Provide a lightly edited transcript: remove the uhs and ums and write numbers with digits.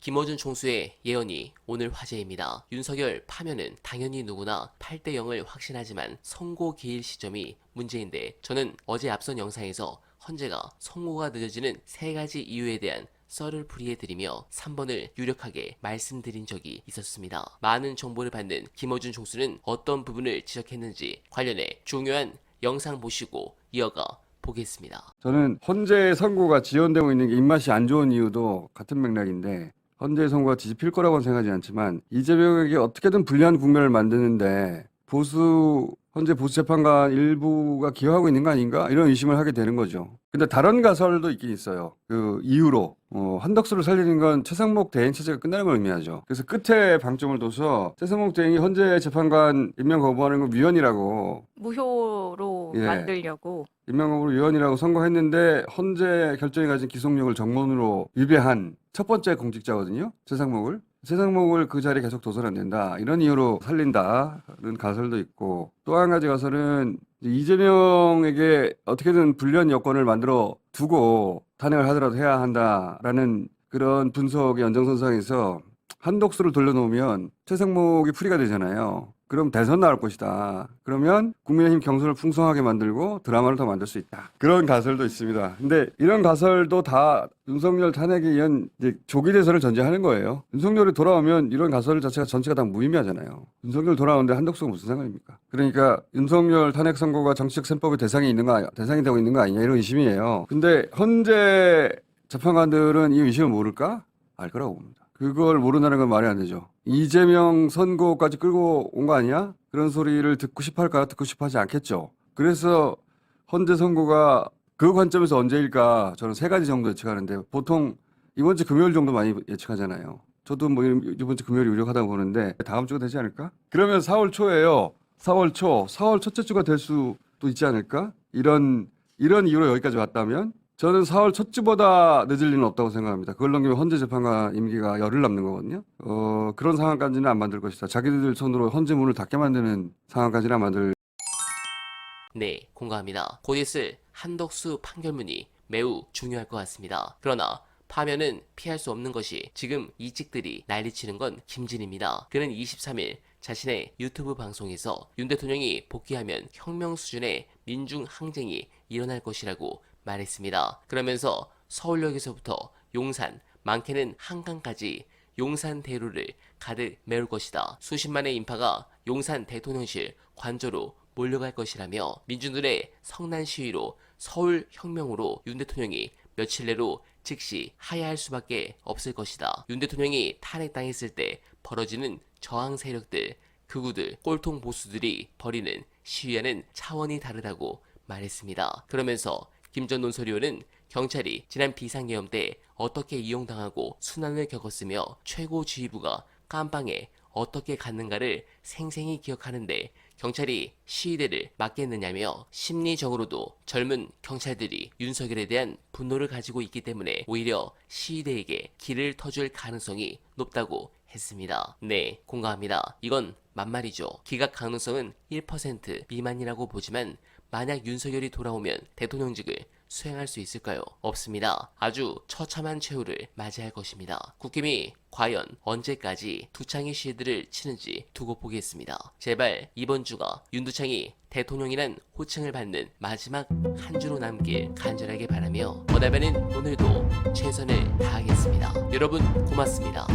김어준 총수의 예언이 오늘 화제입니다. 윤석열 파면은 당연히 누구나 8대 0을 확신하지만 선고 기일 시점이 문제인데, 저는 어제 앞선 영상에서 헌재가 선고가 늦어지는 3가지 이유에 대한 썰을 풀이해드리며 3번을 유력하게 말씀드린 적이 있었습니다. 많은 정보를 받는 김어준 총수는 어떤 부분을 지적했는지 관련해 중요한 영상 보시고 이어가 보겠습니다. 저는 헌재 선고가 지연되고 있는 게 입맛이 안 좋은 이유도 같은 맥락인데, 헌재 선고가 뒤집힐 거라고는 생각하지 않지만 이재명에게 어떻게든 불리한 국면을 만드는데 헌재 보수 재판관 일부가 기여하고 있는 거 아닌가, 이런 의심을 하게 되는 거죠. 근데 다른 가설도 있긴 있어요. 그 이유로 한덕수를 살리는 건 최상목 대행 체제가 끝나는 걸 의미하죠. 그래서 끝에 방점을 둬서 최상목 대행이 헌재 재판관 임명 거부하는 건 위헌이라고, 무효로 예, 만들려고. 임명으로 위헌이라고 선고했는데 헌재 결정이 가진 기속력을 정문으로 위배한 첫 번째 공직자거든요. 최상목을 그 자리에 계속 둬서는 안 된다, 이런 이유로 살린다는 가설도 있고, 또 한 가지 가설은 이재명에게 어떻게든 불리한 여건을 만들어 두고 탄핵을 하더라도 해야 한다라는 그런 분석의 연장선상에서 한덕수를 돌려놓으면 최상목이 풀이가 되잖아요. 그럼 대선 나올 것이다. 그러면 국민의힘 경선을 풍성하게 만들고 드라마를 더 만들 수 있다, 그런 가설도 있습니다. 근데 이런 가설도 다 윤석열 탄핵에 의한 이제 조기 대선을 전제하는 거예요. 윤석열이 돌아오면 이런 가설 자체가 전체가 다 무의미하잖아요. 윤석열 돌아오는데 한덕수가 무슨 상관입니까? 그러니까 윤석열 탄핵 선고가 정치적 셈법의 대상이 되고 있는 거 아니냐, 이런 의심이에요. 근데 현재 재판관들은 이 의심을 모를까? 알 거라고 봅니다. 그걸 모른다는 건 말이 안 되죠. 이재명 선고까지 끌고 온 거 아니야? 그런 소리를 듣고 싶어 할까요? 듣고 싶어 하지 않겠죠. 그래서 헌재 선고가 그 관점에서 언제일까, 저는 3가지 정도 예측하는데, 보통 이번 주 금요일 정도 많이 예측하잖아요. 저도 뭐 이번 주 금요일이 유력하다고 보는데 다음 주가 되지 않을까? 그러면 4월 초예요. 4월 첫째 주가 될 수도 있지 않을까? 이런 이유로 여기까지 왔다면 저는 4월 첫 주보다 늦을 리는 없다고 생각합니다. 그걸 넘기면 헌재 재판관 임기가 열흘 남는 거거든요. 그런 상황까지는 안 만들 것이다. 자기들 손으로 헌재 문을 닫게 만드는 상황까지는 안 만들. 네, 공감합니다. 곧 있을 한덕수 판결문이 매우 중요할 것 같습니다. 그러나 파면은 피할 수 없는 것이, 지금 이직들이 난리치는 건 김진입니다. 그는 23일 자신의 유튜브 방송에서 윤 대통령이 복귀하면 혁명 수준의 민중 항쟁이 일어날 것이라고 말했습니다. 그러면서 서울역에서부터 용산, 많게는 한강까지 용산 대로를 가득 메울 것이다. 수십만의 인파가 용산 대통령실 관저로 몰려갈 것이라며, 민중들의 성난 시위로 서울 혁명으로 윤 대통령이 며칠 내로 즉시 하야할 수밖에 없을 것이다. 윤 대통령이 탄핵당했을 때 벌어지는 저항 세력들, 극우들, 꼴통 보수들이 벌이는 시위와는 차원이 다르다고 말했습니다. 그러면서 김 전 논설위원은 경찰이 지난 비상계엄 때 어떻게 이용당하고 순환을 겪었으며 최고지휘부가 깜방에 어떻게 갔는가를 생생히 기억하는데 경찰이 시위대를 막겠느냐며, 심리적으로도 젊은 경찰들이 윤석열에 대한 분노를 가지고 있기 때문에 오히려 시위대에게 길을 터줄 가능성이 높다고 했습니다. 네, 공감합니다. 이건 만말이죠. 기각 가능성은 1% 미만이라고 보지만 만약 윤석열이 돌아오면 대통령직을 수행할 수 있을까요? 없습니다. 아주 처참한 최후를 맞이할 것입니다. 국힘이 과연 언제까지 두창의 시위들을 치는지 두고 보겠습니다. 제발 이번 주가 윤두창이 대통령이란 호칭을 받는 마지막 한 주로 남길 간절하게 바라며, 어다바는 오늘도 최선을 다하겠습니다. 여러분 고맙습니다.